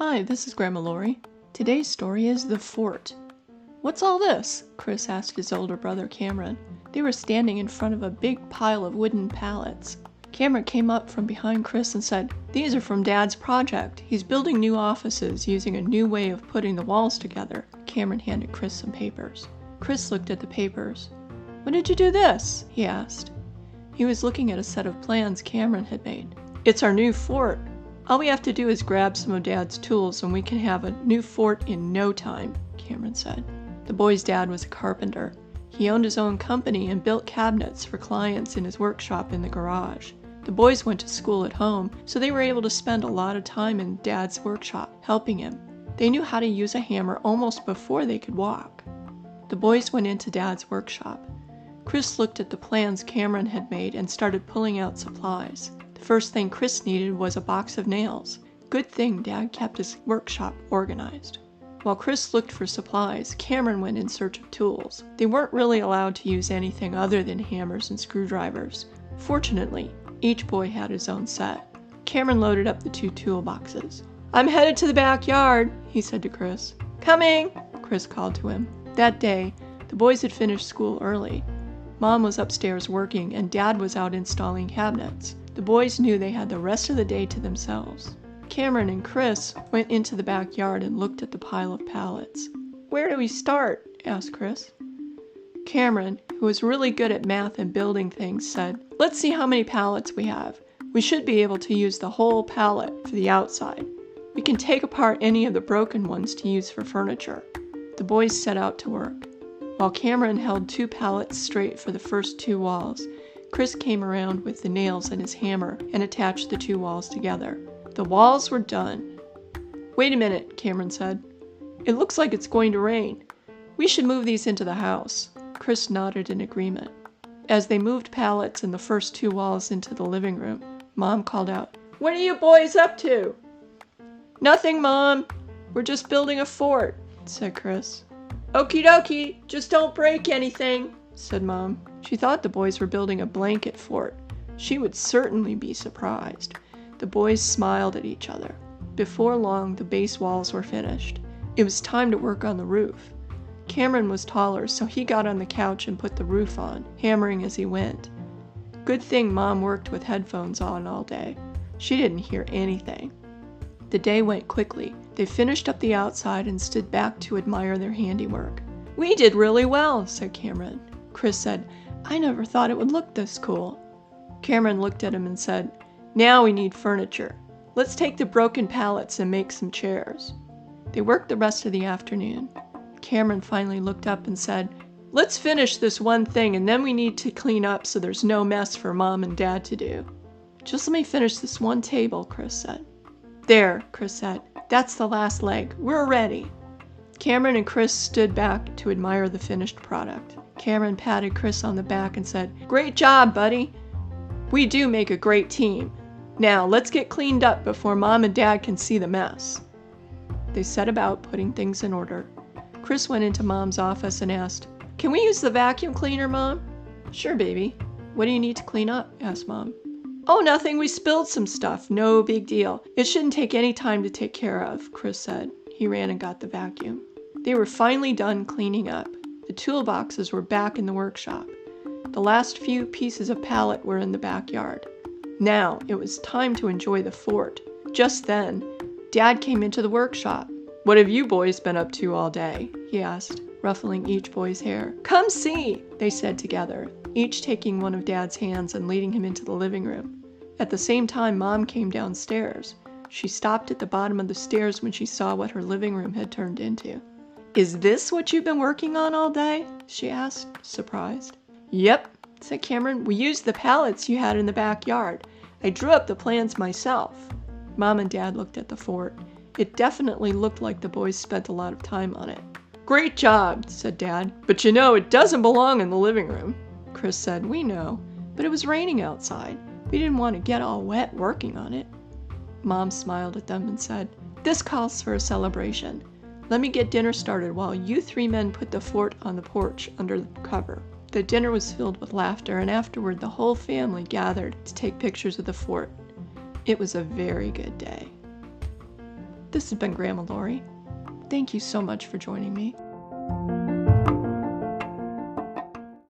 Hi, this is Grandma Lori. Today's story is The Fort. What's all this? Chris asked his older brother Cameron. They were standing in front of a big pile of wooden pallets. Cameron came up from behind Chris and said, "These are from Dad's project. He's building new offices using a new way of putting the walls together." Cameron handed Chris some papers. Chris looked at the papers. "When did you do this?" he asked. He was looking at a set of plans Cameron had made. "It's our new fort. All we have to do is grab some of Dad's tools and we can have a new fort in no time," Cameron said. The boy's dad was a carpenter. He owned his own company and built cabinets for clients in his workshop in the garage. The boys went to school at home, so they were able to spend a lot of time in Dad's workshop, helping him. They knew how to use a hammer almost before they could walk. The boys went into Dad's workshop. Chris looked at the plans Cameron had made and started pulling out supplies. The first thing Chris needed was a box of nails. Good thing Dad kept his workshop organized. While Chris looked for supplies, Cameron went in search of tools. They weren't really allowed to use anything other than hammers and screwdrivers. Fortunately, each boy had his own set. Cameron loaded up the 2 toolboxes. "I'm headed to the backyard," he said to Chris. "Coming," Chris called to him. That day, the boys had finished school early. Mom was upstairs working and Dad was out installing cabinets. The boys knew they had the rest of the day to themselves. Cameron and Chris went into the backyard and looked at the pile of pallets. "Where do we start?" asked Chris. Cameron, who was really good at math and building things, said, "Let's see how many pallets we have. We should be able to use the whole pallet for the outside. We can take apart any of the broken ones to use for furniture." The boys set out to work. While Cameron held 2 pallets straight for the first 2 walls, Chris came around with the nails and his hammer and attached the 2 walls together. The walls were done. "Wait a minute," Cameron said. "It looks like it's going to rain. We should move these into the house." Chris nodded in agreement. As they moved pallets and the first 2 walls into the living room, Mom called out, "What are you boys up to?" "Nothing, Mom. We're just building a fort," said Chris. "Okie dokie, just don't break anything," said Mom. She thought the boys were building a blanket fort. She would certainly be surprised. The boys smiled at each other. Before long, the base walls were finished. It was time to work on the roof. Cameron was taller, so he got on the couch and put the roof on, hammering as he went. Good thing Mom worked with headphones on all day. She didn't hear anything. The day went quickly. They finished up the outside and stood back to admire their handiwork. "We did really well," said Cameron. Chris said, "I never thought it would look this cool." Cameron looked at him and said, "Now we need furniture. Let's take the broken pallets and make some chairs." They worked the rest of the afternoon. Cameron finally looked up and said, "Let's finish this one thing and then we need to clean up so there's no mess for Mom and Dad to do." "Just let me finish this one table," Chris said. "There," Chris said. "That's the last leg. We're ready." Cameron and Chris stood back to admire the finished product. Cameron patted Chris on the back and said, "Great job, buddy. We do make a great team. Now let's get cleaned up before Mom and Dad can see the mess." They set about putting things in order. Chris went into Mom's office and asked, "Can we use the vacuum cleaner, Mom?" "Sure, baby. What do you need to clean up?" asked Mom. "Oh, nothing. We spilled some stuff. No big deal. It shouldn't take any time to take care of," Chris said. He ran and got the vacuum. They were finally done cleaning up. The toolboxes were back in the workshop. The last few pieces of pallet were in the backyard. Now it was time to enjoy the fort. Just then, Dad came into the workshop. "What have you boys been up to all day?" he asked, ruffling each boy's hair. "Come see," they said together, each taking one of Dad's hands and leading him into the living room. At the same time, Mom came downstairs. She stopped at the bottom of the stairs when she saw what her living room had turned into. "Is this what you've been working on all day?" she asked, surprised. "Yep," said Cameron. "We used the pallets you had in the backyard. I drew up the plans myself." Mom and Dad looked at the fort. It definitely looked like the boys spent a lot of time on it. "Great job," said Dad. "But you know, it doesn't belong in the living room." Chris said, "We know, but it was raining outside. We didn't want to get all wet working on it." Mom smiled at them and said, "This calls for a celebration. Let me get dinner started while you 3 men put the fort on the porch under the cover." The dinner was filled with laughter, and afterward the whole family gathered to take pictures of the fort. It was a very good day. This has been Grandma Lori. Thank you so much for joining me.